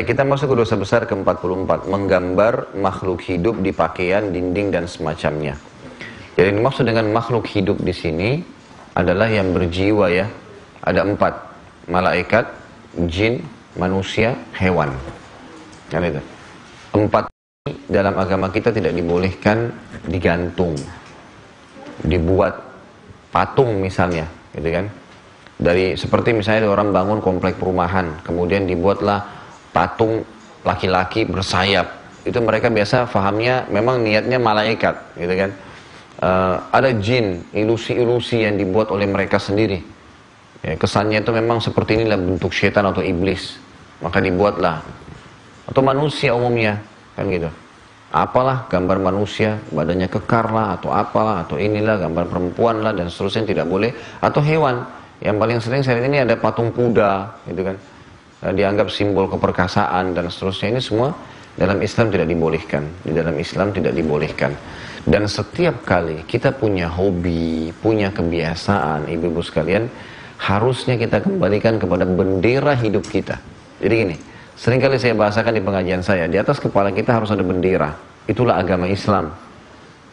Baik, kita masuk ke dosa besar ke-44, menggambar makhluk hidup di pakaian, dinding, dan semacamnya. Jadi yang dimaksud dengan makhluk hidup di sini adalah yang berjiwa ya. Ada 4, malaikat, jin, manusia, hewan. Kan itu. 4 ini dalam agama kita tidak dibolehkan digantung, dibuat patung misalnya, gitu kan? Dari seperti misalnya orang bangun komplek perumahan, kemudian dibuatlah patung laki-laki bersayap. Itu mereka biasa fahamnya memang niatnya malaikat, gitu kan? Ada jin, ilusi-ilusi yang dibuat oleh mereka sendiri. Ya, kesannya itu memang seperti inilah bentuk syaitan atau iblis, maka dibuatlah. Atau manusia umumnya, kan gitu. Apalah gambar manusia, badannya kekar lah, atau apalah, atau inilah gambar perempuan lah, dan seterusnya tidak boleh. Atau hewan, yang paling sering saat ini ada patung kuda, gitu kan. Dianggap simbol keperkasaan dan seterusnya. Ini semua dalam Islam tidak dibolehkan. Di dalam Islam tidak dibolehkan. Dan setiap kali kita punya hobi, punya kebiasaan, ibu-ibu sekalian, harusnya kita kembalikan kepada bendera hidup kita. Jadi gini, seringkali saya bahasakan di pengajian saya, di atas kepala kita harus ada bendera. Itulah agama Islam.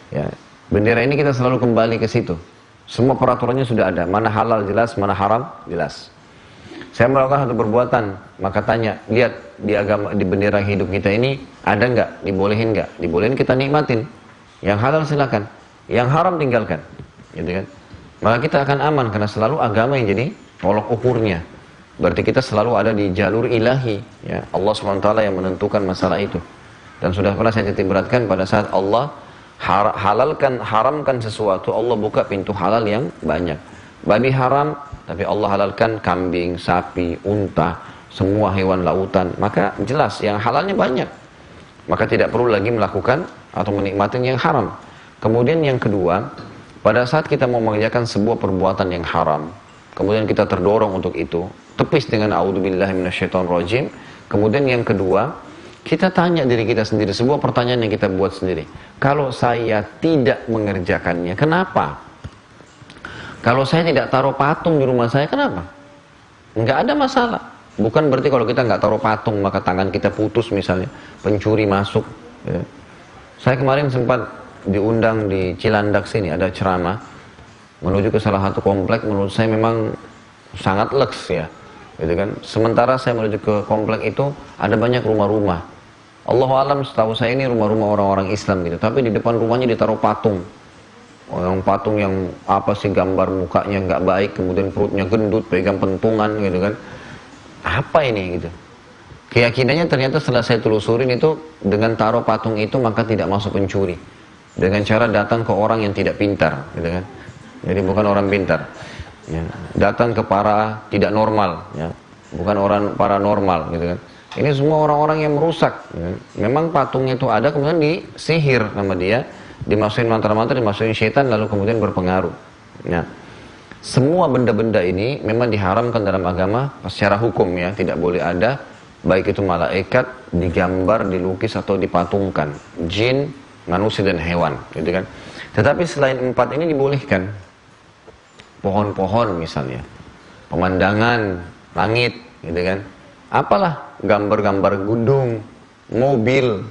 Ya, bendera ini kita selalu kembali ke situ. Semua peraturannya sudah ada. Mana halal jelas, mana haram jelas. Saya melakukan satu perbuatan, maka tanya, lihat di agama, di bendera hidup kita ini ada nggak, dibolehin nggak? Dibolehin, kita nikmatin. Yang halal silakan, yang haram tinggalkan, gitu kan? Maka kita akan aman karena selalu agama yang jadi tolok ukurnya. Berarti kita selalu ada di jalur ilahi, ya. Allah SWT yang menentukan masalah itu. Dan sudah pernah saya titik beratkan pada saat Allah haramkan sesuatu, Allah buka pintu halal yang banyak. Babi haram, tapi Allah halalkan kambing, sapi, unta, semua hewan lautan. Maka jelas yang halalnya banyak. Maka tidak perlu lagi melakukan atau menikmati yang haram. Kemudian yang kedua, pada saat kita mau mengerjakan sebuah perbuatan yang haram, kemudian kita terdorong untuk itu, tepis dengan a'udzubillahi minasyaitonirrajim. Kemudian yang kedua, kita tanya diri kita sendiri, sebuah pertanyaan yang kita buat sendiri. Kalau saya tidak mengerjakannya, kenapa? Kalau saya tidak taruh patung di rumah saya, kenapa? Enggak ada masalah. Bukan berarti kalau kita nggak taruh patung, maka tangan kita putus misalnya, pencuri masuk. Ya. Saya kemarin sempat diundang di Cilandak sini, ada ceramah menuju ke salah satu komplek, menurut saya memang sangat leks ya, gitu kan. Sementara saya menuju ke komplek itu ada banyak rumah-rumah. Allahu alam, setahu saya ini rumah-rumah orang-orang Islam gitu, tapi di depan rumahnya ditaruh patung. Yang patung yang apa sih, gambar mukanya nggak baik, kemudian perutnya gendut, pegang pentungan gitu kan. Apa ini gitu? Keyakinannya ternyata setelah saya telusurin itu, dengan taruh patung itu maka tidak masuk pencuri. Dengan cara datang ke orang yang tidak pintar, gitu kan. Jadi bukan orang pintar. Ya. Datang ke para tidak normal, ya. Bukan orang paranormal, gitu kan. Ini semua orang-orang yang merusak. Ya. Memang patungnya itu ada, kemudian disihir sama dia, dimasukin mantra-mantra, dimasukin syaitan, lalu kemudian berpengaruh. Ya. Semua benda-benda ini memang diharamkan dalam agama secara hukum ya, tidak boleh ada. Baik itu malaikat, digambar, dilukis atau dipatungkan, jin, manusia dan hewan, gitu kan. Tetapi selain 4 ini dibolehkan. Pohon-pohon misalnya, pemandangan, langit, gitu kan. Apalah, gambar-gambar gunung, mobil,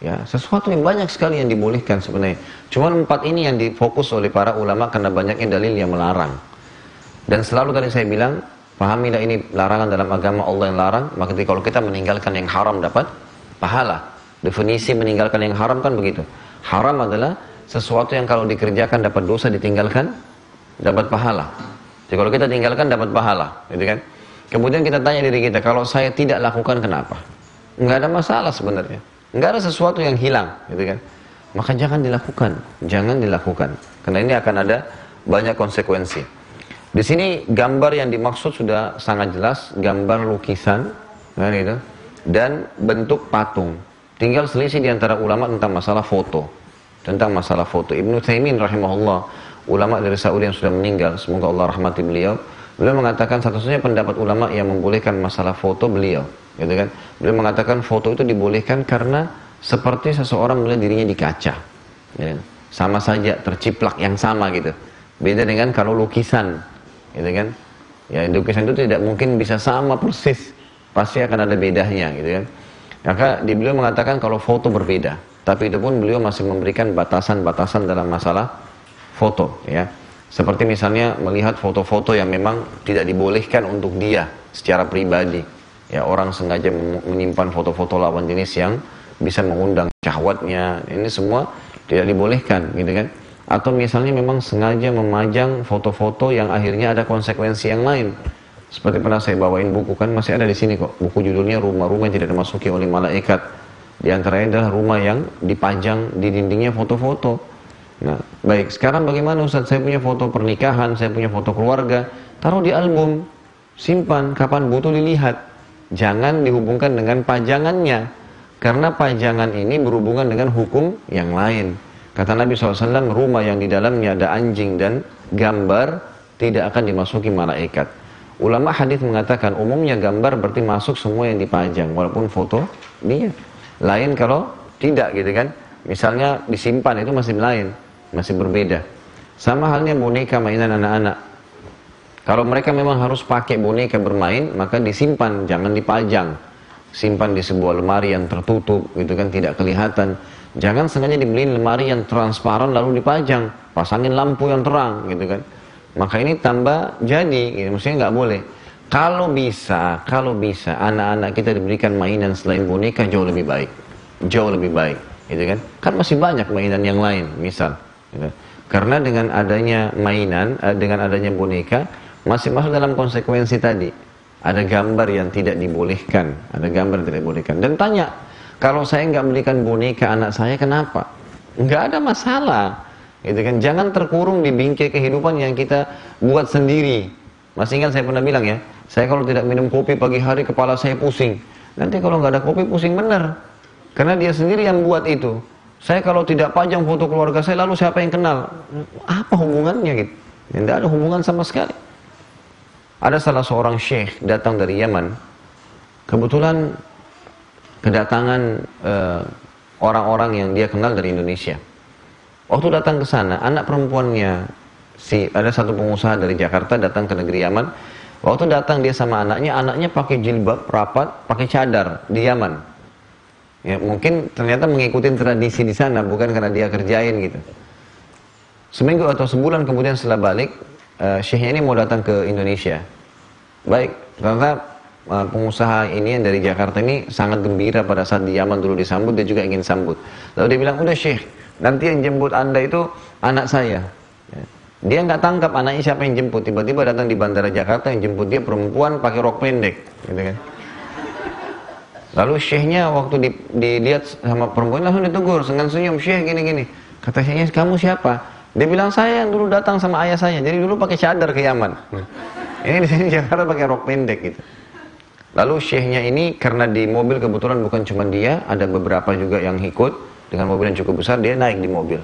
ya, sesuatu yang banyak sekali yang dibolehkan sebenarnya. Cuman 4 ini yang difokus oleh para ulama karena banyaknya dalil yang melarang. Dan selalu tadi saya bilang, pahamilah ini larangan dalam agama Allah yang larang, maka kalau kita meninggalkan yang haram dapat pahala. Definisi meninggalkan yang haram kan begitu. Haram adalah sesuatu yang kalau dikerjakan dapat dosa, ditinggalkan dapat pahala. Jadi kalau kita tinggalkan dapat pahala, gitu kan? Kemudian kita tanya diri kita, kalau saya tidak lakukan kenapa? Enggak ada masalah sebenarnya. Enggak ada sesuatu yang hilang, gitu kan? Maka jangan dilakukan, jangan dilakukan. Karena ini akan ada banyak konsekuensi. Di sini gambar yang dimaksud sudah sangat jelas, gambar lukisan, kan gitu, dan bentuk patung. Tinggal selisih di antara ulama tentang masalah foto. Tentang masalah foto. Ibnu Taimin rahimahullah, ulama dari Saudi yang sudah meninggal, semoga Allah rahmati beliau. Beliau mengatakan satu-satunya pendapat ulama yang membolehkan masalah foto beliau, gitu kan. Beliau mengatakan foto itu dibolehkan karena seperti seseorang melihat dirinya di kaca. Ya, sama saja, terciplak yang sama gitu. Beda dengan kalau lukisan. Gitu kan, ya lukisan itu tidak mungkin bisa sama persis, pasti akan ada bedanya gitu kan. Maka beliau mengatakan kalau foto berbeda, tapi itu pun beliau masih memberikan batasan-batasan dalam masalah foto, ya. Seperti misalnya melihat foto-foto yang memang tidak dibolehkan untuk dia secara pribadi. Ya, orang sengaja menyimpan foto-foto lawan jenis yang bisa mengundang syahwatnya. Ini semua tidak dibolehkan, gitu kan. Atau misalnya memang sengaja memajang foto-foto yang akhirnya ada konsekuensi yang lain. Seperti pernah saya bawain buku, kan masih ada di sini kok. Buku judulnya Rumah-Rumah yang Tidak Dimasuki oleh Malaikat. Di antaranya adalah rumah yang dipajang di dindingnya foto-foto. Nah, baik, sekarang bagaimana Ustaz? Saya punya foto pernikahan, saya punya foto keluarga, taruh di album, simpan, kapan butuh dilihat. Jangan dihubungkan dengan pajangannya, karena pajangan ini berhubungan dengan hukum yang lain. Kata Nabi SAW, rumah yang di dalamnya ada anjing dan gambar tidak akan dimasuki malaikat. Ulama hadis mengatakan umumnya gambar berarti masuk semua yang dipajang, walaupun foto dia. Lain kalau tidak, gitu kan. Misalnya disimpan itu masih lain, masih berbeda. Sama halnya boneka mainan anak-anak. Kalau mereka memang harus pakai boneka bermain, maka disimpan, jangan dipajang. Simpan di sebuah lemari yang tertutup, gitu kan, tidak kelihatan. Jangan sengaja dibeliin lemari yang transparan lalu dipajang, pasangin lampu yang terang, gitu kan. Maka ini tambah jadi, gitu. Maksudnya nggak boleh. Kalau bisa anak-anak kita diberikan mainan selain boneka jauh lebih baik, gitu kan? Kan masih banyak mainan yang lain, misal. Gitu. Karena dengan adanya mainan, dengan adanya boneka, masih masuk dalam konsekuensi tadi. Ada gambar yang tidak dibolehkan, Dan tanya, kalau saya nggak belikan boneka anak saya, kenapa? Nggak ada masalah. Gitu kan, jangan terkurung di bingkai kehidupan yang kita buat sendiri. Masih ingat saya pernah bilang ya, saya kalau tidak minum kopi pagi hari kepala saya pusing. Nanti kalau nggak ada kopi pusing bener, karena dia sendiri yang buat itu. Saya kalau tidak pajang foto keluarga saya, lalu siapa yang kenal? Apa hubungannya gitu? Tidak ada hubungan sama sekali. Ada salah seorang syekh datang dari Yaman. Kebetulan kedatangan orang-orang yang dia kenal dari Indonesia. Waktu datang ke sana, anak perempuannya, ada satu pengusaha dari Jakarta datang ke negeri Yaman. Waktu datang dia sama anaknya pakai jilbab rapat, pakai cadar di Yaman. Ya, mungkin ternyata mengikuti tradisi di sana, bukan karena dia kerjain gitu. Seminggu atau sebulan kemudian setelah balik, syekhnya ini mau datang ke Indonesia. Baik, ternyata pengusaha ini yang dari Jakarta ini sangat gembira pada saat di Yaman dulu disambut, dia juga ingin sambut. Lalu dia bilang, udah Syekh, nanti yang jemput anda itu anak saya. Dia nggak tangkap anaknya siapa yang jemput. Tiba-tiba datang di bandara Jakarta, yang jemput dia perempuan pakai rok pendek, gitu kan. Lalu syekhnya waktu dilihat sama perempuan langsung ditegur dengan senyum, Syekh gini-gini. Kata syekhnya, kamu siapa? Dia bilang, saya yang dulu datang sama ayah saya. Jadi dulu pakai cadar ke Yaman. Ini di sini Jakarta pakai rok pendek gitu. Lalu syekhnya ini karena di mobil kebetulan bukan cuma dia, ada beberapa juga yang ikut dengan mobil yang cukup besar, dia naik di mobil.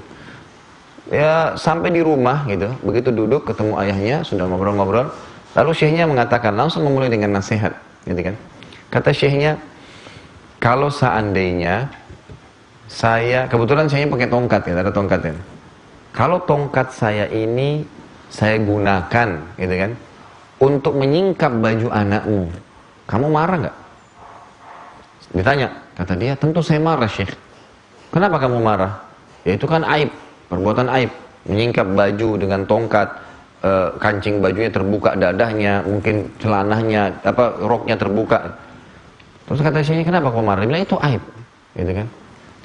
Ya sampai di rumah gitu, begitu duduk ketemu ayahnya, sudah ngobrol-ngobrol, lalu syekhnya mengatakan, langsung memulai dengan nasihat, gitu kan. Kata syekhnya, kalau seandainya saya, kebetulan syekhnya pakai tongkat ya, ada tongkatnya. Kalau tongkat saya ini saya gunakan, gitu kan, untuk menyingkap baju anakmu, kamu marah nggak? Ditanya, kata dia, tentu saya marah Syekh. Kenapa kamu marah? Ya itu kan aib, perbuatan aib. Menyingkap baju dengan tongkat, kancing bajunya terbuka dadahnya, mungkin celananya, roknya terbuka. Terus kata Syekhnya, kenapa kamu marah? Dia bilang, itu aib, gitu kan.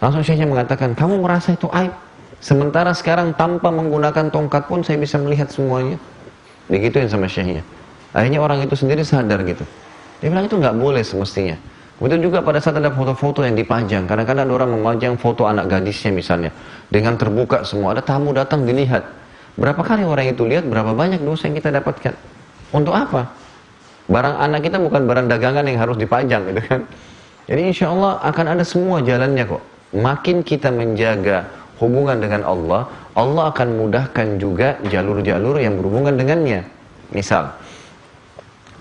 Langsung Syekhnya mengatakan, kamu merasa itu aib? Sementara sekarang tanpa menggunakan tongkat pun saya bisa melihat semuanya. Digituin sama Syekhnya. Akhirnya orang itu sendiri sadar gitu. Dia bilang itu nggak boleh semestinya. Begitu juga pada saat ada foto-foto yang dipajang. Kadang-kadang ada orang memajang foto anak gadisnya misalnya. Dengan terbuka semua. Ada tamu datang dilihat. Berapa kali orang itu lihat, berapa banyak dosa yang kita dapatkan. Untuk apa? Barang anak kita bukan barang dagangan yang harus dipajang gitu kan. Jadi insya Allah akan ada semua jalannya kok. Makin kita menjaga hubungan dengan Allah, Allah akan mudahkan juga jalur-jalur yang berhubungan dengannya. Misal,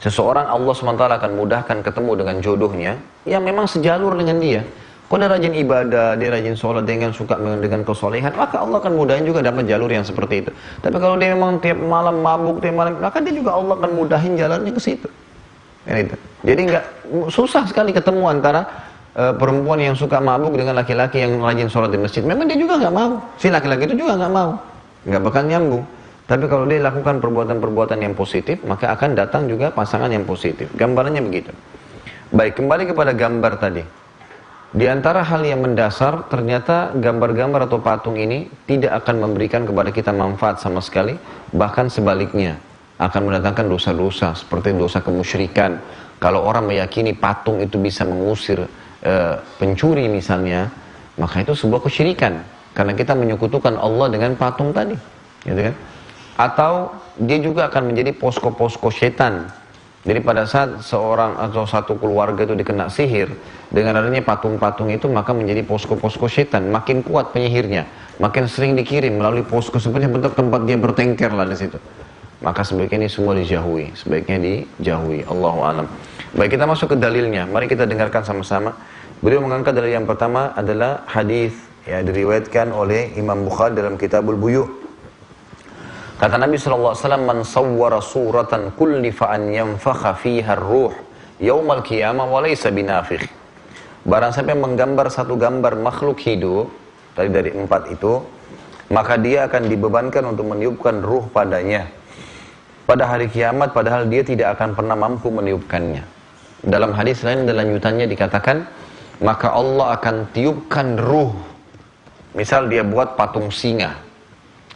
seseorang Allah SWT akan mudahkan ketemu dengan jodohnya yang memang sejalur dengan dia. Kalau dia rajin ibadah, dia rajin sholat, dia suka dengan kesolehan, maka Allah akan mudahin juga dapat jalur yang seperti itu. Tapi kalau dia memang tiap malam mabuk, tiap malam, maka dia juga Allah akan mudahin jalannya ke situ. Jadi nggak susah sekali ketemu antara perempuan yang suka mabuk dengan laki-laki yang rajin sholat di masjid. Memang dia juga nggak mau. Si laki-laki itu juga nggak mau. Nggak bakal nyambung. Tapi kalau dia lakukan perbuatan-perbuatan yang positif, maka akan datang juga pasangan yang positif. Gambarannya begitu. Baik, kembali kepada gambar tadi. Di antara hal yang mendasar, ternyata gambar-gambar atau patung ini tidak akan memberikan kepada kita manfaat sama sekali. Bahkan sebaliknya, akan mendatangkan dosa-dosa seperti dosa kemusyrikan. Kalau orang meyakini patung itu bisa mengusir pencuri misalnya, maka itu sebuah kesyirikan. Karena kita menyekutukan Allah dengan patung tadi. Gitu kan? Atau dia juga akan menjadi posko-posko setan. Jadi pada saat seorang atau satu keluarga itu dikena sihir, dengan adanya patung-patung itu maka menjadi posko-posko setan. Makin kuat penyihirnya, makin sering dikirim melalui posko seperti bentuk tempat dia bertengker lah di situ. Maka sebaiknya ini semua dijauhi, sebaiknya dijauhi. Allahu a'lam. Baik, kita masuk ke dalilnya. Mari kita dengarkan sama-sama. Beliau mengangkat dalil yang pertama adalah hadis yang diriwayatkan oleh Imam Bukhari dalam Kitabul Buyuh. Kata Nabi SAW, "Man sawwara suratan kullifa an yanfakha fiha ar-ruh yaumal qiyamah wa laysa binafikh." Barang siapa yang menggambar satu gambar makhluk hidup, tadi dari 4 itu, maka dia akan dibebankan untuk meniupkan ruh padanya pada hari kiamat, padahal dia tidak akan pernah mampu meniupkannya. Dalam hadis lain dan lanjutannya dikatakan, maka Allah akan tiupkan ruh. Misal dia buat patung singa.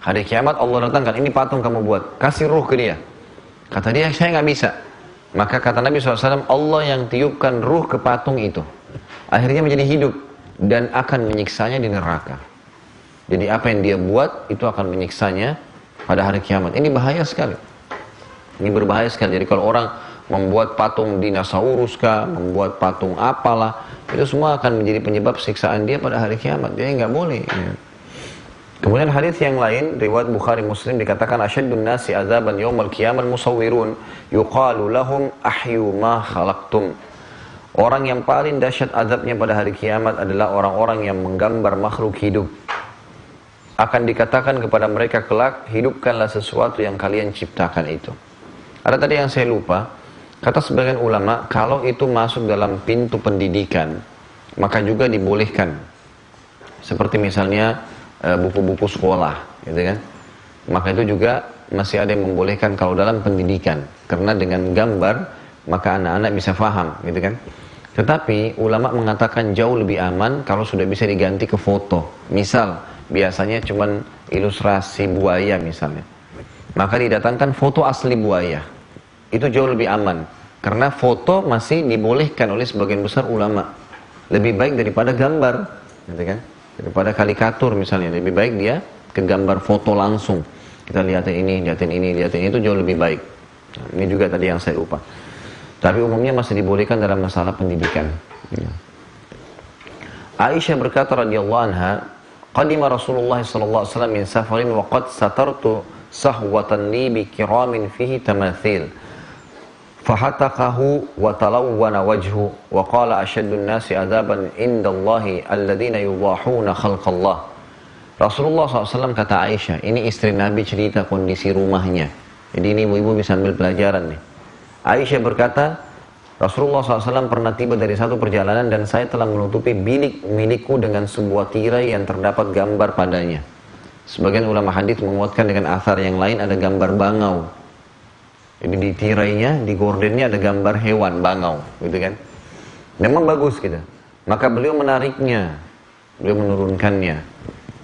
Hari kiamat Allah datangkan, ini patung kamu buat, kasih ruh ke dia. Kata dia, saya nggak bisa. Maka kata Nabi SAW, Allah yang tiupkan ruh ke patung itu. Akhirnya menjadi hidup dan akan menyiksanya di neraka. Jadi apa yang dia buat itu akan menyiksanya pada hari kiamat. Ini bahaya sekali. Ini berbahaya sekali. Jadi kalau orang membuat patung dinosaurus kah, membuat patung apalah, itu semua akan menjadi penyebab siksaan dia pada hari kiamat. Dia nggak boleh. Kemudian hadis yang lain, riwayat Bukhari Muslim dikatakan asyaddun nasi azaban yaumal qiyamah musawwirun yuqalu lahum ahyu ma khalaqtum. Orang yang paling dahsyat azabnya pada hari kiamat adalah orang-orang yang menggambar makhluk hidup. Akan dikatakan kepada mereka kelak, hidupkanlah sesuatu yang kalian ciptakan itu. Ada tadi yang saya lupa, kata sebagian ulama, kalau itu masuk dalam pintu pendidikan, maka juga dibolehkan. Seperti misalnya buku-buku sekolah, gitu kan? Maka itu juga masih ada yang membolehkan kalau dalam pendidikan, karena dengan gambar maka anak-anak bisa faham, gitu kan? Tetapi ulama mengatakan jauh lebih aman kalau sudah bisa diganti ke foto. Misal biasanya cuman ilustrasi buaya misalnya, maka didatangkan foto asli buaya. Itu jauh lebih aman, karena foto masih dibolehkan oleh sebagian besar ulama. Lebih baik daripada gambar, gitu kan? Daripada karikatur misalnya, lebih baik dia ke gambar foto langsung. Kita lihatin ini, lihatin itu jauh lebih baik. Nah, ini juga tadi yang saya lupa. Tapi umumnya masih dibolehkan dalam masalah pendidikan. Aisyah berkata radhiyallahu anha, qadima Rasulullah sallallahu alaihi wasallam min safarin wa qad satartu sahwatan li bi kiramin fihi tamathil. Fahatakahu wa talawwana wajhu wa qala asyaddun nasi adzaban indallahi alladhina yudahuna khalqallah. Rasulullah SAW kata Aisyah, ini istri Nabi cerita kondisi rumahnya. Jadi ini ibu-ibu bisa ambil pelajaran nih. Aisyah berkata, Rasulullah SAW pernah tiba dari satu perjalanan dan saya telah menutupi bilik milikku dengan sebuah tirai yang terdapat gambar padanya. Sebagian ulama hadis menguatkan dengan athar yang lain ada gambar bangau. Jadi di tirainya, di gordennya ada gambar hewan, bangau, gitu kan. Memang bagus gitu. Maka beliau menariknya, beliau menurunkannya.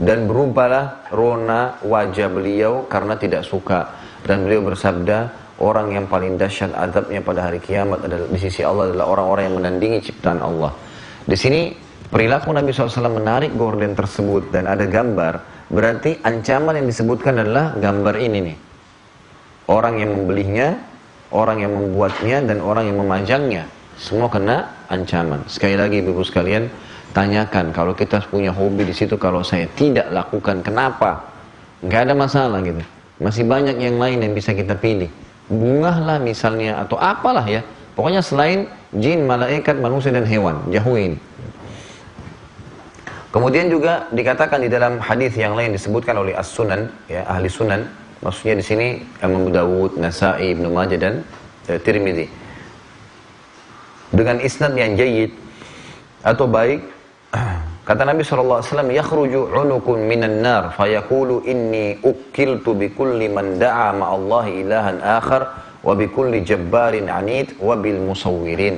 Dan berubahlah rona wajah beliau karena tidak suka. Dan beliau bersabda, orang yang paling dahsyat azabnya pada hari kiamat adalah di sisi Allah adalah orang-orang yang menandingi ciptaan Allah. Di sini perilaku Nabi SAW menarik gorden tersebut dan ada gambar, berarti ancaman yang disebutkan adalah gambar ini nih. Orang yang membelinya, orang yang membuatnya, dan orang yang memajangnya. Semua kena ancaman. Sekali lagi ibu-ibu sekalian, tanyakan kalau kita punya hobi di situ, kalau saya tidak lakukan, kenapa? Nggak ada masalah gitu. Masih banyak yang lain yang bisa kita pilih. Bunga lah misalnya, atau apalah ya. Pokoknya selain jin, malaikat, manusia, dan hewan. Jauhin. Kemudian juga dikatakan di dalam hadis yang lain disebutkan oleh As-Sunan, ya, ahli Sunan. Maksudnya di sini Imam Abu Dawud, Nasa'i, Ibnu Majah dan Tirmidzi. Dengan isnad yang jayyid, Atau baik, kata Nabi SAW, yakhruju unukun minan nar fayaqulu inni ukiltu bikulli man da'a ma'allahi ilahan akhar wa bikulli jabbarin anid wa bil musawwirin.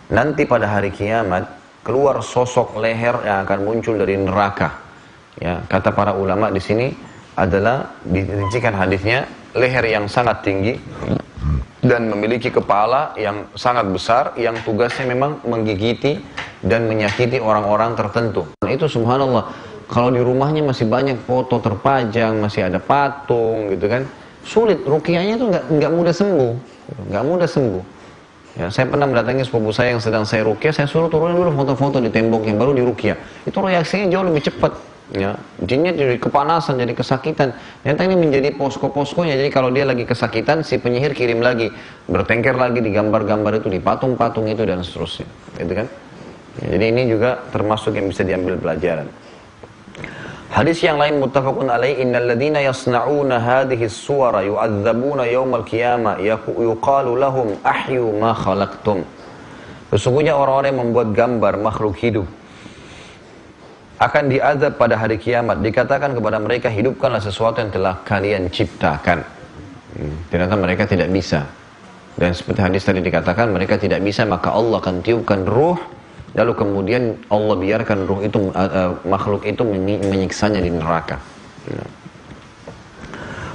Nanti pada hari kiamat keluar sosok leher yang akan muncul dari neraka. Ya, kata para ulama di sini adalah dirincikan hadisnya, leher yang sangat tinggi dan memiliki kepala yang sangat besar yang tugasnya memang menggigiti dan menyakiti orang-orang tertentu. Itu subhanallah, kalau di rumahnya masih banyak foto terpajang, masih ada patung gitu kan, sulit, ruqyahnya itu nggak mudah sembuh, nggak mudah sembuh. Ya, saya pernah mendatangi sepupu saya yang sedang saya ruqyah, saya suruh turunin dulu foto-foto di tembok yang baru di ruqyah. Itu reaksinya jauh lebih cepat. Ya, jinnya jadi kepanasan, jadi kesakitan. Ternyata ini menjadi posko-poskonya. Jadi kalau dia lagi kesakitan, si penyihir kirim lagi, bertengkar lagi di gambar-gambar itu, di patung-patung itu dan seterusnya. Gitu kan? Ya, jadi ini juga termasuk yang bisa diambil pelajaran. Hadis yang lain muttafaqun alaih, innal ladzina yasna'una hadhihi as-suwara yu'adzabuna yaumal qiyamah yuqalu lahum ahyu ma khalaqtum. Sesungguhnya orang-orang yang membuat gambar makhluk hidup akan diazab pada hari kiamat. Dikatakan kepada mereka, hidupkanlah sesuatu yang telah kalian ciptakan. Ternyata mereka tidak bisa. Dan seperti hadis tadi dikatakan, mereka tidak bisa, maka Allah akan tiupkan ruh, lalu kemudian Allah biarkan ruh itu, makhluk itu menyiksanya di neraka.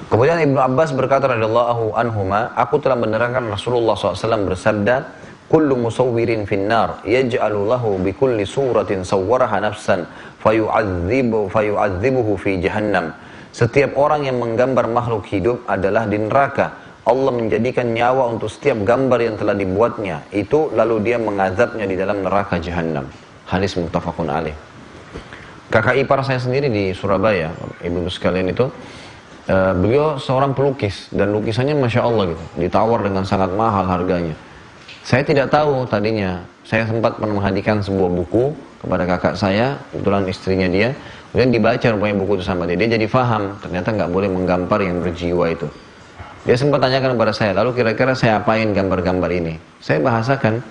Kemudian Ibnu Abbas berkata radhiyallahu anhuma, aku telah mendengarkan Rasulullah SAW bersabda, kullu musawwirin finnar yaj'alu lahu bi kulli suratin sawwaraha nafsan fayu'adzibuhu fi jahannam. Setiap orang yang menggambar makhluk hidup adalah di neraka. Allah menjadikan nyawa untuk setiap gambar yang telah dibuatnya itu, lalu dia mengazabnya di dalam neraka jahannam. Hadis muttafaqun alaih. Kakak ipar saya sendiri di Surabaya, ibu sekalian itu, beliau seorang pelukis dan lukisannya masya Allah gitu, ditawar dengan sangat mahal harganya. Saya tidak tahu tadinya. Saya sempat menghadiahkan sebuah buku kepada kakak saya, kebetulan istrinya dia. Kemudian dibaca rupanya buku itu sama dia. Dia jadi faham, ternyata nggak boleh menggambar yang berjiwa itu. Dia sempat tanyakan kepada saya, lalu kira-kira saya apain gambar-gambar ini? Saya bahasakan,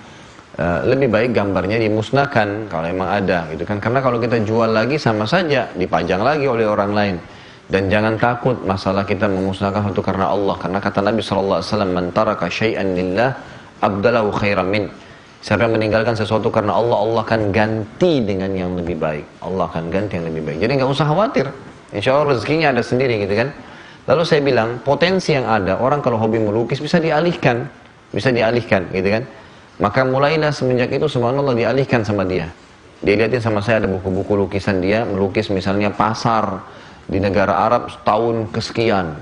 lebih baik gambarnya dimusnahkan kalau memang ada, gitu kan? Karena kalau kita jual lagi sama saja, dipajang lagi oleh orang lain. Dan jangan takut masalah kita memusnahkan sesuatu karena Allah. Karena kata Nabi SAW, man taraka syai'an lillah abdalahu khairan min. Siapa yang meninggalkan sesuatu karena Allah, Allah akan ganti dengan yang lebih baik. Allah akan ganti yang lebih baik. Jadi nggak usah khawatir. Insya Allah rezekinya ada sendiri gitu kan. Lalu saya bilang, potensi yang ada, orang kalau hobi melukis bisa dialihkan. Bisa dialihkan gitu kan. Maka mulailah semenjak itu subhanallah dialihkan sama dia. Dia lihatin sama saya ada buku-buku lukisan dia, melukis misalnya pasar di negara Arab tahun kesekian.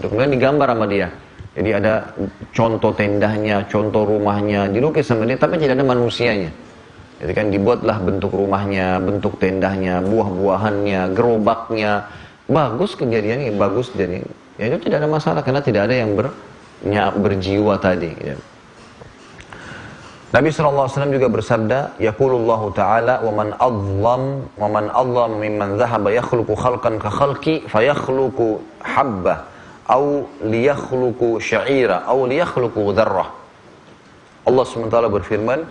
Itu kemudian digambar sama dia. Jadi ada contoh tendahnya, contoh rumahnya, dilukis sama dia, tapi tidak ada manusianya. Jadi kan dibuatlah bentuk rumahnya, bentuk tendahnya, buah-buahannya, gerobaknya. Bagus kejadiannya, bagus jadi. Ya itu tidak ada masalah, karena tidak ada yang berjiwa tadi. Gitu. Nabi SAW juga bersabda, Yaqulullahu ta'ala, وَمَنْ أَظْلَمْ مِمَّنْ ذَهَبَ يَخْلُقُ خَلْقًا كَخَلْقِ فَيَخْلُقُ حَبَّةً au liyakhluqu sya'ira au liyakhluqu dzarrah. Allah SWT berfirman,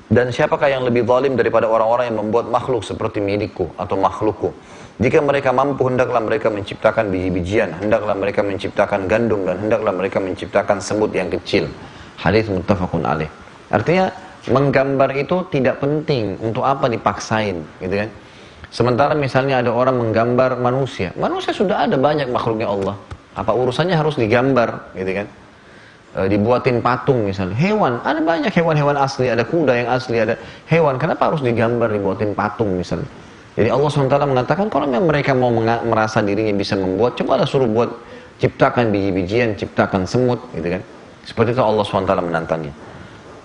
dan siapakah yang lebih zalim daripada orang-orang yang membuat makhluk seperti milikku atau makhlukku? Jika mereka mampu, hendaklah mereka menciptakan biji-bijian, hendaklah mereka menciptakan gandum, dan hendaklah mereka menciptakan semut yang kecil. Hadis muttafaqun alaih. Artinya menggambar itu tidak penting, untuk apa dipaksain, gitu kan? Sementara misalnya ada orang menggambar manusia. Manusia sudah ada banyak makhluknya Allah. Apa urusannya harus digambar, gitu kan? Dibuatin patung misalnya. Hewan, ada banyak hewan-hewan asli. Ada kuda yang asli, ada hewan. Kenapa harus digambar, dibuatin patung misalnya? Jadi Allah SWT mengatakan, kalau mereka mau merasa dirinya bisa membuat, cobalah suruh buat, ciptakan biji-bijian, ciptakan semut, gitu kan? Seperti itu Allah SWT menantangnya.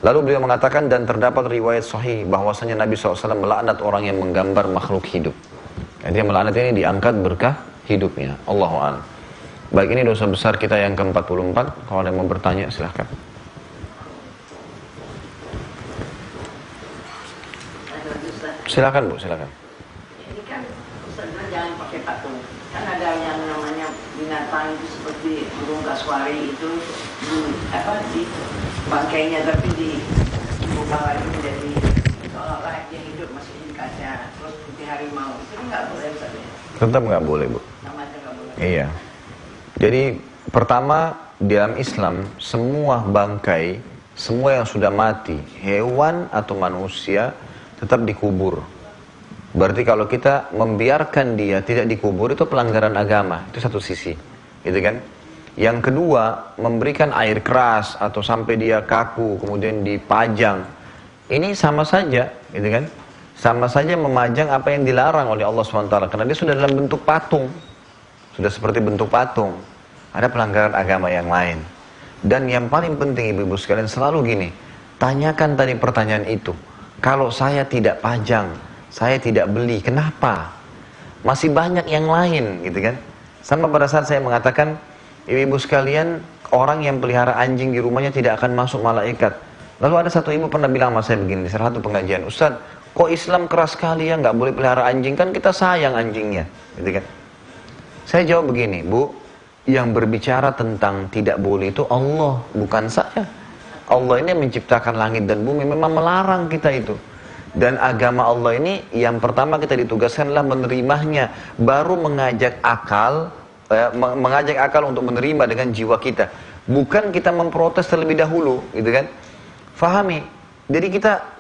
Lalu beliau mengatakan, dan terdapat riwayat sahih bahwasanya Nabi SAW melaknat orang yang menggambar makhluk hidup. Jadi melaknat ini diangkat berkah hidupnya. Allahu a'lam. Baik, ini dosa besar kita yang ke-44. Kalau ada yang mau bertanya silahkan. Silakan Bu, silakan. Ini kan Ustaznya jangan pakai patung. Kan ada yang namanya binatang itu seperti burung kasuari itu di bangkainya, tapi dibuka lagi menjadi terus seperti harimau, itu nggak boleh saja. Tetap nggak boleh, Bu. Sama aja nggak boleh. Iya. Jadi pertama, dalam Islam semua bangkai, semua yang sudah mati, hewan atau manusia tetap dikubur. Berarti kalau kita membiarkan dia tidak dikubur itu pelanggaran agama, itu satu sisi, gitu kan? Yang kedua, memberikan air keras atau sampai dia kaku kemudian dipajang, ini sama saja, gitu kan? Sama saja memajang apa yang dilarang oleh Allah SWT, karena dia sudah dalam bentuk patung, sudah seperti bentuk patung. Ada pelanggaran agama yang lain. Dan yang paling penting ibu-ibu sekalian selalu gini, tanyakan tadi pertanyaan itu. Kalau saya tidak pajang, saya tidak beli, kenapa? Masih banyak yang lain, gitu kan? Sama pada saat saya mengatakan, ibu-ibu sekalian, orang yang pelihara anjing di rumahnya tidak akan masuk malaikat. Lalu ada satu ibu pernah bilang sama saya begini, di salah satu pengajian, Ustaz, kok Islam keras sekali ya, nggak boleh pelihara anjing, kan kita sayang anjingnya, gitu kan? Saya jawab begini, Bu, yang berbicara tentang tidak boleh itu Allah, bukan saya. Allah ini menciptakan langit dan bumi, memang melarang kita itu. Dan agama Allah ini, yang pertama kita ditugaskan adalah menerimanya, baru mengajak akal untuk menerima dengan jiwa kita, bukan kita memprotes terlebih dahulu, gitu kan? Fahami. Jadi kita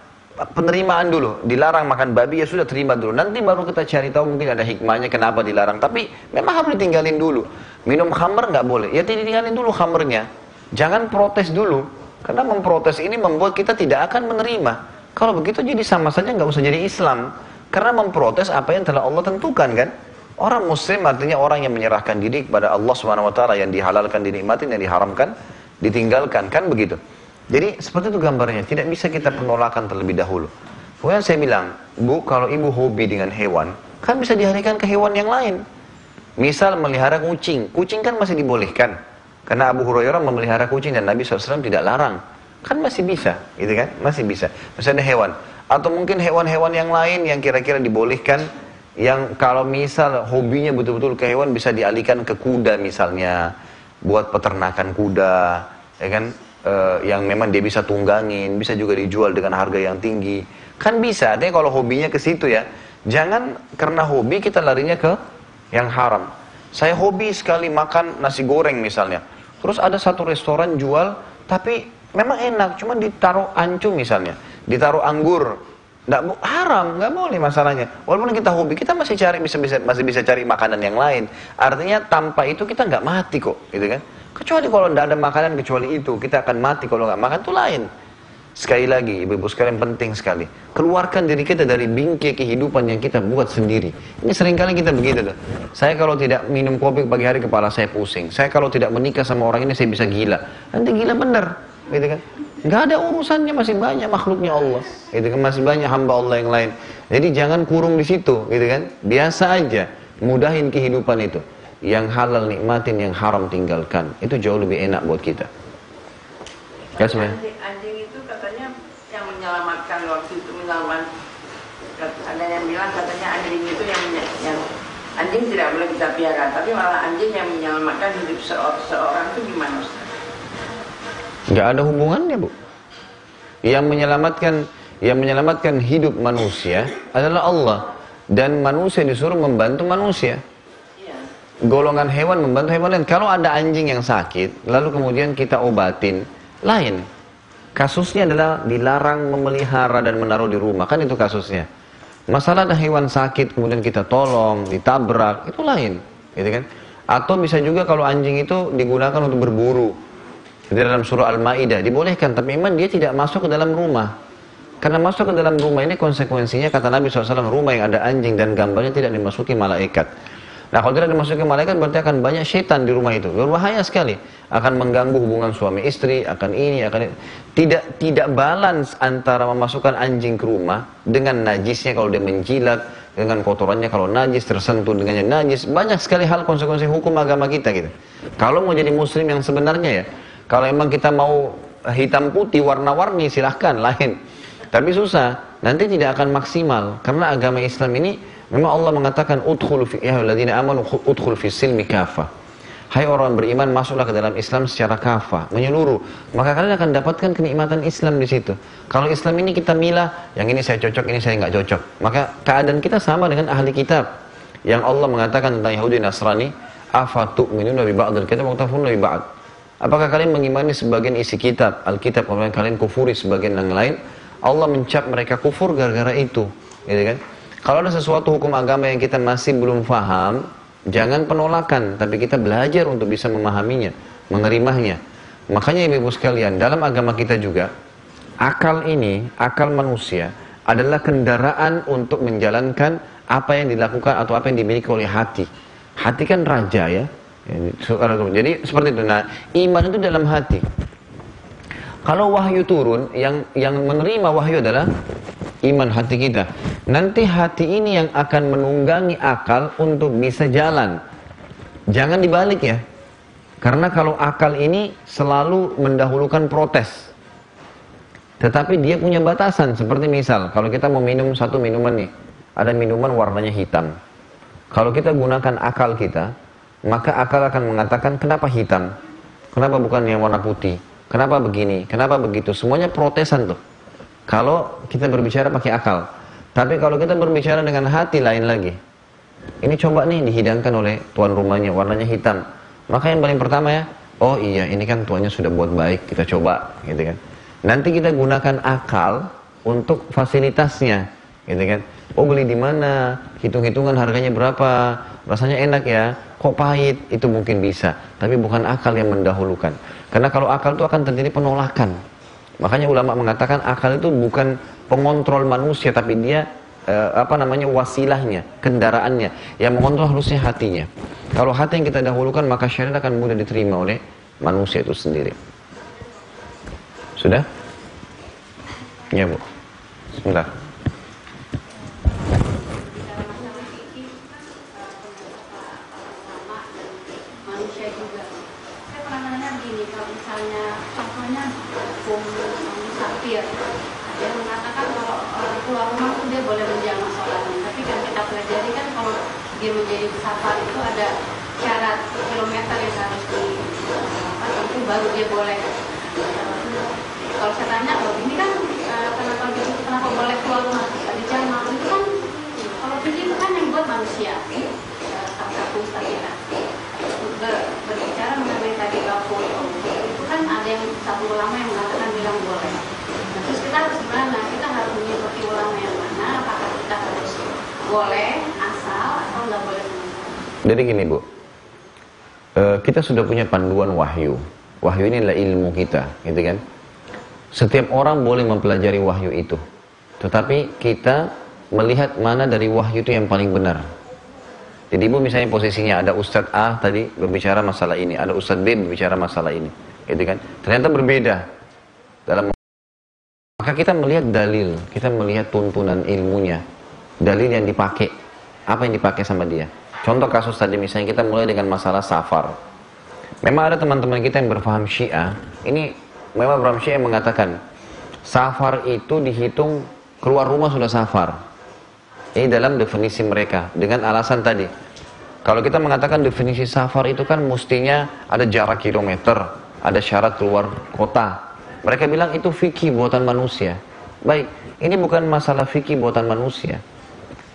penerimaan dulu, dilarang makan babi ya sudah terima dulu, nanti baru kita cari tahu mungkin ada hikmahnya kenapa dilarang, tapi memang harus ditinggalin dulu. Minum khamr nggak boleh, ya ditinggalin dulu khamrnya, jangan protes dulu, karena memprotes ini membuat kita tidak akan menerima. Kalau begitu jadi sama saja nggak usah jadi Islam, karena memprotes apa yang telah Allah tentukan kan. Orang muslim artinya orang yang menyerahkan diri kepada Allah SWT, yang dihalalkan dinikmatin, yang diharamkan ditinggalkan, kan begitu. Jadi seperti itu gambarnya, tidak bisa kita penolakan terlebih dahulu. Kemudian saya bilang, Bu, kalau ibu hobi dengan hewan, kan bisa dialihkan ke hewan yang lain. Misal melihara kucing, kucing kan masih dibolehkan, karena Abu Hurairah memelihara kucing dan Nabi SAW tidak larang, kan masih bisa, gitu kan, masih bisa. Misalnya hewan, atau mungkin hewan-hewan yang lain yang kira-kira dibolehkan, yang kalau misal hobinya betul-betul ke hewan bisa dialihkan ke kuda misalnya, buat peternakan kuda, ya kan, yang memang dia bisa tunggangin, bisa juga dijual dengan harga yang tinggi, kan bisa. Artinya kalau hobinya ke situ ya, jangan karena hobi kita larinya ke yang haram. Saya hobi sekali makan nasi goreng misalnya, terus ada satu restoran jual, tapi memang enak, cuma ditaruh ancu misalnya, ditaruh anggur. Haram, nggak boleh masalahnya. Walaupun kita hobi, kita masih bisa cari makanan yang lain. Artinya tanpa itu kita nggak mati kok, gitu kan? Kecuali kalau tidak ada makanan kecuali itu, kita akan mati kalau nggak makan, itu lain. Sekali lagi, ibu-ibu sekalian, penting sekali. Keluarkan diri kita dari bingkai kehidupan yang kita buat sendiri. Ini seringkali kita begitu tuh. Saya kalau tidak minum kopi pagi hari kepala saya pusing. Saya kalau tidak menikah sama orang ini saya bisa gila. Nanti gila bener, gitu kan? Nggak ada urusannya, masih banyak makhluknya Allah, gitu kan, masih banyak hamba Allah yang lain. Jadi jangan kurung di situ, gitu kan. Biasa aja, mudahin kehidupan itu. Yang halal nikmatin, yang haram tinggalkan. Itu jauh lebih enak buat kita. Ya sebenarnya. Anjing itu katanya yang menyelamatkan waktu itu ada yang bilang katanya anjing itu yang anjing tidak boleh kita piara, tapi malah anjing yang menyelamatkan hidup seorang itu gimana Ustaz? Nggak ada hubungannya, Bu. Yang menyelamatkan hidup manusia adalah Allah, dan manusia disuruh membantu manusia. Golongan hewan membantu hewan lain. Kalau ada anjing yang sakit, lalu kemudian kita obatin, lain. Kasusnya adalah dilarang memelihara dan menaruh di rumah, kan itu kasusnya. Masalah ada hewan sakit, kemudian kita tolong, ditabrak, itu lain, gitu kan? Atau bisa juga kalau anjing itu digunakan untuk berburu. Di dalam surah Al-Ma'idah dibolehkan, tapi memang dia tidak masuk ke dalam rumah. Karena masuk ke dalam rumah ini konsekuensinya, kata Nabi SAW, rumah yang ada anjing dan gambarnya tidak dimasuki malaikat. Nah kalau tidak dimasuki malaikat berarti akan banyak syaitan di rumah itu. Berbahaya sekali. Akan mengganggu hubungan suami istri, akan ini, akan ini. Tidak balance antara memasukkan anjing ke rumah dengan najisnya kalau dia menjilat, dengan kotorannya kalau najis, tersentuh dengannya najis. Banyak sekali hal konsekuensi hukum agama kita gitu. Kalau mau jadi muslim yang sebenarnya ya, kalau emang kita mau hitam putih, warna-warni, silahkan, lain. Tapi susah, nanti tidak akan maksimal. Karena agama Islam ini, memang Allah mengatakan, udkhulu fi silmi kafah. Hai orang beriman, masuklah ke dalam Islam secara kafah, menyeluruh. Maka kalian akan dapatkan kenikmatan Islam di situ. Kalau Islam ini kita milah, yang ini saya cocok, ini saya nggak cocok. Maka keadaan kita sama dengan ahli kitab. Yang Allah mengatakan tentang Yahudi Nasrani, afatu'minuna bi ba'dil kitab wa takfuruna bi ba'd. Apakah kalian mengimani sebagian isi kitab, Alkitab, kemudian kalian kufuri sebagian yang lain? Allah mencap mereka kufur gara-gara itu, gitu kan? Kalau ada sesuatu hukum agama yang kita masih belum faham, jangan penolakan, tapi kita belajar untuk bisa memahaminya, menerimanya. Makanya ibu-ibu sekalian, dalam agama kita juga, akal ini, akal manusia, adalah kendaraan untuk menjalankan apa yang dilakukan atau apa yang dimiliki oleh hati. Hati kan raja ya. Jadi seperti itu. Nah, iman itu dalam hati. Kalau wahyu turun, yang menerima wahyu adalah iman hati kita. Nanti hati ini yang akan menunggangi akal untuk bisa jalan. Jangan dibalik ya. Karena kalau akal ini selalu mendahulukan protes. Tetapi dia punya batasan. Seperti misal, kalau kita mau minum satu minuman nih. Ada minuman warnanya hitam. Kalau kita gunakan akal kita, maka akal akan mengatakan kenapa hitam? Kenapa bukan yang warna putih? Kenapa begini? Kenapa begitu? Semuanya protesan tuh. Kalau kita berbicara pakai akal. Tapi kalau kita berbicara dengan hati lain lagi. Ini coba nih dihidangkan oleh tuan rumahnya, warnanya hitam. Maka yang paling pertama ya, oh iya ini kan tuannya sudah buat baik, kita coba, gitu kan. Nanti kita gunakan akal untuk fasilitasnya, gitu kan. Oh beli di mana? Hitung-hitungan harganya berapa? Rasanya enak ya. Kok pahit? Itu mungkin bisa. Tapi bukan akal yang mendahulukan. Karena kalau akal itu akan terjadi penolakan. Makanya ulama mengatakan akal itu bukan pengontrol manusia, tapi dia wasilahnya, kendaraannya. Yang mengontrol harusnya hatinya. Kalau hati yang kita dahulukan, maka syariat akan mudah diterima oleh manusia itu sendiri. Sudah? Ya Bu. Sebentar. Dia mengatakan kalau keluar rumah itu dia boleh menjamak sholatnya, tapi kan kita pelajari kan kalau dia menjadi musafir itu ada syarat kilometer yang harus tentu baru dia boleh. Kalau saya tanya, oh ini kan kenapa boleh keluar rumah dijamak? Itu kan kalau itu kan yang buat manusia. Salah satu kita berbicara mengenai tadi gafur itu kan ada yang satu ulama yang mengatakan bilang boleh. Terus kita harus gimana? Kita harus mengikuti ulama yang mana? Apakah kita harus boleh asal atau nggak boleh sama sekali? Jadi gini Bu, kita sudah punya panduan wahyu. Wahyu ini adalah ilmu kita, gitu kan? Setiap orang boleh mempelajari wahyu itu, tetapi kita melihat mana dari wahyu itu yang paling benar. Jadi Ibu misalnya posisinya ada Ustadz A tadi berbicara masalah ini, ada Ustadz B berbicara masalah ini, gitu kan? Ternyata berbeda dalam. Maka kita melihat dalil, kita melihat tuntunan ilmunya, dalil yang dipakai, apa yang dipakai sama dia. Contoh kasus tadi misalnya kita mulai dengan masalah safar. Memang ada teman-teman kita yang berfaham Syiah, ini memang berfaham Syiah yang mengatakan safar itu dihitung keluar rumah sudah safar. Ini dalam definisi mereka dengan alasan tadi. Kalau kita mengatakan definisi safar itu kan mestinya ada jarak kilometer, ada syarat keluar kota. Mereka bilang itu fikih buatan manusia. Baik, ini bukan masalah fikih buatan manusia.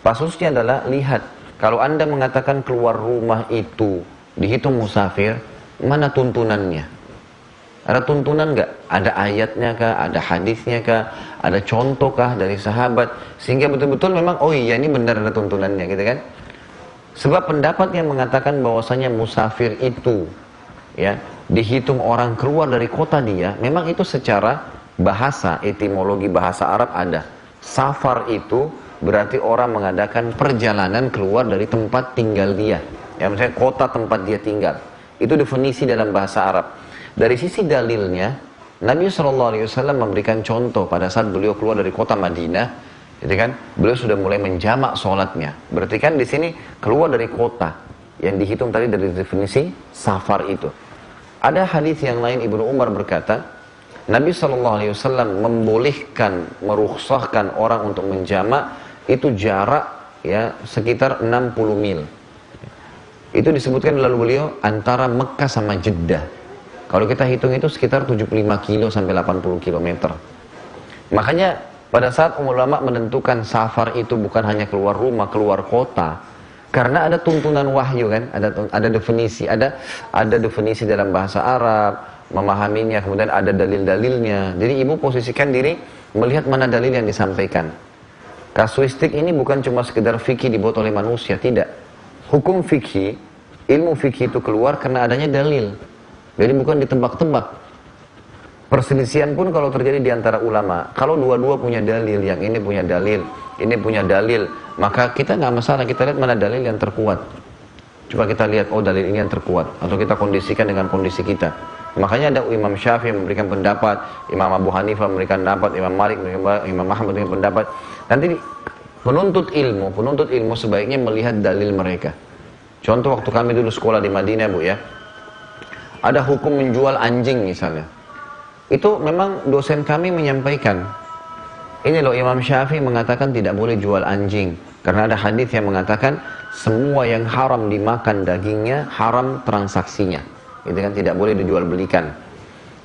Kasusnya adalah lihat, kalau Anda mengatakan keluar rumah itu dihitung musafir, mana tuntunannya? Ada tuntunan nggak? Ada ayatnya kah? Ada hadisnya kah? Ada contoh kah dari sahabat? Sehingga betul-betul memang, oh iya ini benar ada tuntunannya, gitu kan? Sebab pendapat yang mengatakan bahwasanya musafir itu, ya, dihitung orang keluar dari kota dia, memang itu secara bahasa, etimologi bahasa Arab ada. Safar itu berarti orang mengadakan perjalanan keluar dari tempat tinggal dia. Ya, misalnya kota tempat dia tinggal. Itu definisi dalam bahasa Arab. Dari sisi dalilnya, Nabi SAW memberikan contoh pada saat beliau keluar dari kota Madinah, gitu kan? Beliau sudah mulai menjamak sholatnya. Berarti kan di sini keluar dari kota yang dihitung tadi dari definisi safar itu. Ada hadis yang lain Ibnu Umar berkata, Nabi SAW membolehkan, merukhsahkan orang untuk menjamak itu jarak ya sekitar 60 mil. Itu disebutkan lalu beliau antara Mekah sama Jeddah. Kalau kita hitung itu sekitar 75 kilo sampai 80 kilometer. Makanya pada saat ulama menentukan safar itu bukan hanya keluar rumah, keluar kota, karena ada tuntunan wahyu kan, ada definisi, ada definisi dalam bahasa Arab, memahaminya, kemudian ada dalil-dalilnya. Jadi ibu posisikan diri melihat mana dalil yang disampaikan. Kasuistik ini bukan cuma sekedar fikih dibuat oleh manusia, tidak. Hukum fikih, ilmu fikih itu keluar karena adanya dalil. Jadi bukan ditebak-tebak. Perselisihan pun kalau terjadi di antara ulama, kalau dua-dua punya dalil, yang ini punya dalil, ini punya dalil, maka kita nggak masalah, kita lihat mana dalil yang terkuat. Coba kita lihat, oh dalil ini yang terkuat, atau kita kondisikan dengan kondisi kita. Makanya ada Imam Syafi'i memberikan pendapat, Imam Abu Hanifah memberikan pendapat, Imam Malik, Imam Ahmad memberikan pendapat. Nanti penuntut ilmu sebaiknya melihat dalil mereka. Contoh waktu kami dulu sekolah di Madinah, Bu ya, ada hukum menjual anjing misalnya. Itu memang dosen kami menyampaikan, ini loh Imam Syafi'i mengatakan tidak boleh jual anjing, karena ada hadis yang mengatakan semua yang haram dimakan dagingnya, haram transaksinya. Itu kan tidak boleh dijual belikan.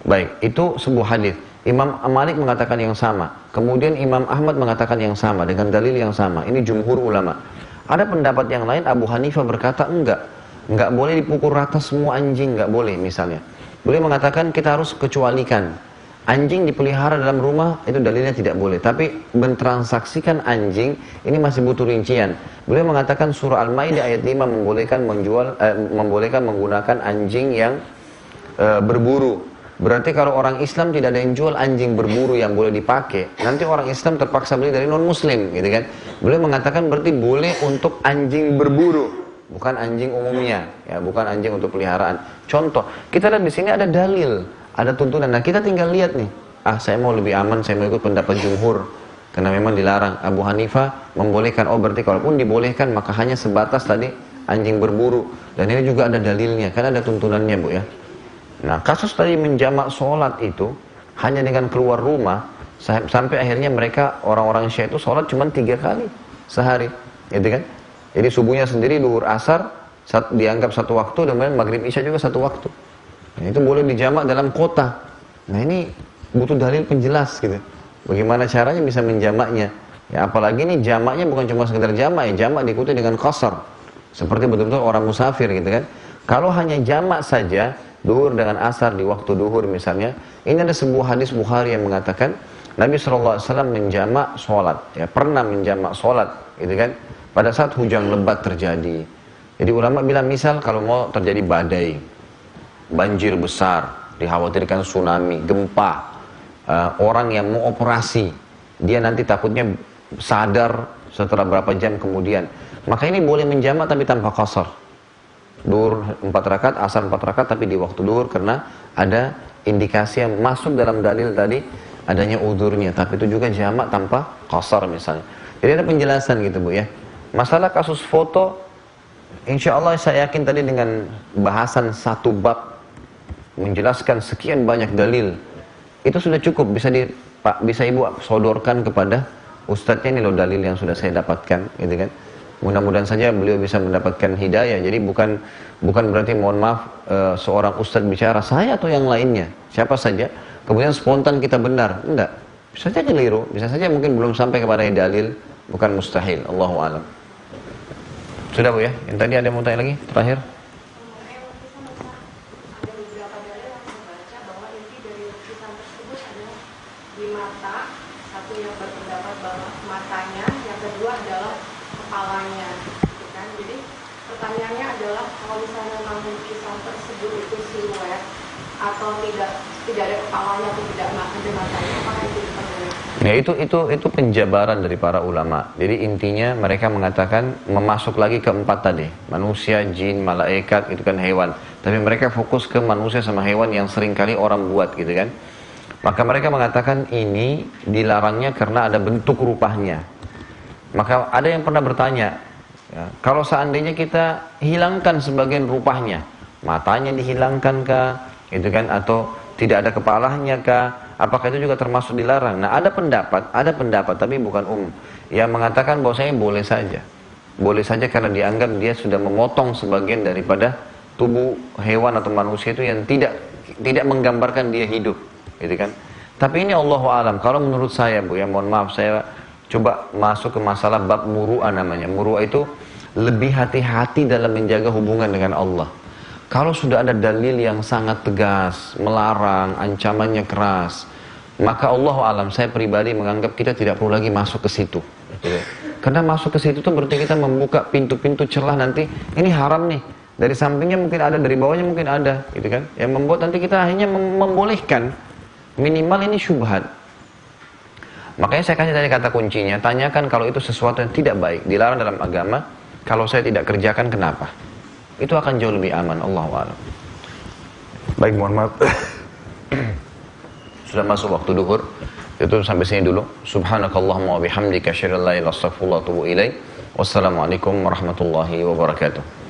Baik, itu sebuah hadis. Imam Malik mengatakan yang sama. Kemudian Imam Ahmad mengatakan yang sama dengan dalil yang sama. Ini jumhur ulama. Ada pendapat yang lain, Abu Hanifah berkata enggak boleh dipukul rata semua anjing, enggak boleh misalnya. Beliau mengatakan kita harus kecualikan. Anjing dipelihara dalam rumah itu dalilnya tidak boleh, tapi mentransaksikan anjing ini masih butuh rincian. Beliau mengatakan surah Al-Maidah ayat 5 membolehkan menggunakan anjing yang berburu. Berarti kalau orang Islam tidak ada yang jual anjing berburu yang boleh dipakai, nanti orang Islam terpaksa beli dari non muslim, gitu kan. Beliau mengatakan berarti boleh untuk anjing berburu, bukan anjing umumnya, ya, bukan anjing untuk peliharaan. Contoh, kita lihat di sini ada dalil, ada tuntunan. Nah kita tinggal lihat nih, saya mau lebih aman, saya mau ikut pendapat jumhur, karena memang dilarang. Abu Hanifah membolehkan, oh berarti kalaupun dibolehkan maka hanya sebatas tadi anjing berburu. Dan ini juga ada dalilnya, kan ada tuntunannya, Bu ya. Nah kasus tadi menjamak sholat itu hanya dengan keluar rumah, sampai akhirnya mereka orang-orang Syiah itu sholat cuma 3 kali sehari, gitu kan. Jadi subuhnya sendiri, duhur, asar dianggap satu waktu, dan maghrib isya juga satu waktu. Nah, itu boleh dijamak dalam kota. Nah ini butuh dalil penjelas gitu. Bagaimana caranya bisa menjamaknya? Ya apalagi ini jamaknya bukan cuma sekedar jamak, ya jamak diikuti dengan qasar. Seperti betul-betul orang musafir gitu kan. Kalau hanya jamak saja, duhur dengan asar di waktu duhur misalnya, ini ada sebuah hadis Bukhari yang mengatakan Nabi SAW menjamak sholat, ya pernah menjamak sholat gitu kan, pada saat hujan lebat terjadi. Jadi ulama bilang misal kalau mau terjadi badai, banjir besar, dikhawatirkan tsunami, gempa, orang yang mau operasi, dia nanti takutnya sadar setelah berapa jam kemudian, maka ini boleh menjamak tapi tanpa qasar. Duhur 4 rakaat, asar 4 rakaat tapi di waktu duhur, karena ada indikasi yang masuk dalam dalil tadi adanya udhurnya, tapi itu juga jamak tanpa qasar misalnya. Jadi ada penjelasan gitu, Bu ya. Masalah kasus foto, insya Allah saya yakin tadi dengan bahasan satu bab menjelaskan sekian banyak dalil, itu sudah cukup, bisa Ibu sodorkan kepada ustadznya, ini loh dalil yang sudah saya dapatkan, gitu kan. Mudah-mudahan saja beliau bisa mendapatkan hidayah. Jadi bukan berarti, mohon maaf, seorang ustadz bicara, saya atau yang lainnya, siapa saja, kemudian spontan kita benar, enggak. Bisa saja keliru, bisa saja mungkin belum sampai kepada dalil, bukan mustahil. Allahu a'lam. Sudah, Bu ya? Yang tadi ada yang mau tanya lagi? Terakhir. Atau tidak ada kepalanya atau tidak ada matanya, apakah itu diperbolehkan? Ya itu penjabaran dari para ulama. Jadi intinya mereka mengatakan memasuk lagi ke 4 tadi, manusia, jin, malaikat, itu kan hewan. Tapi mereka fokus ke manusia sama hewan yang seringkali orang buat gitu kan. Maka mereka mengatakan ini dilarangnya karena ada bentuk rupanya. Maka ada yang pernah bertanya, ya, kalau seandainya kita hilangkan sebagian rupanya, matanya dihilangkan kah? Itu kan, atau tidak ada kepalanya kah, apakah itu juga termasuk dilarang? Nah ada pendapat tapi bukan yang mengatakan bahwasanya boleh saja. boleh saja karena dianggap dia sudah memotong sebagian daripada tubuh hewan atau manusia itu yang tidak menggambarkan dia hidup, gitu kan. Tapi ini Allahu alam. Kalau menurut saya Bu, ya mohon maaf, saya coba masuk ke masalah bab muru'ah namanya. Muru'ah itu lebih hati-hati dalam menjaga hubungan dengan Allah. Kalau sudah ada dalil yang sangat tegas, melarang, ancamannya keras, maka Allah alam, saya pribadi menganggap kita tidak perlu lagi masuk ke situ. Karena masuk ke situ itu berarti kita membuka pintu-pintu celah nanti, ini haram nih. Dari sampingnya mungkin ada, dari bawahnya mungkin ada, gitu kan? Yang membuat nanti kita akhirnya membolehkan, minimal ini syubhat. Makanya saya kasih tadi kata kuncinya, tanyakan kalau itu sesuatu yang tidak baik, dilarang dalam agama, kalau saya tidak kerjakan kenapa? Itu akan jauh lebih aman, Allahu a'lam. Baik, mohon maaf. Sudah masuk waktu duhur. Itu sampai sini dulu. Subhanakallahumma wa bihamdika asyhadu an la ilaha illa anta astaghfiruka wa atubu ilaik. Wassalamualaikum warahmatullahi wabarakatuh.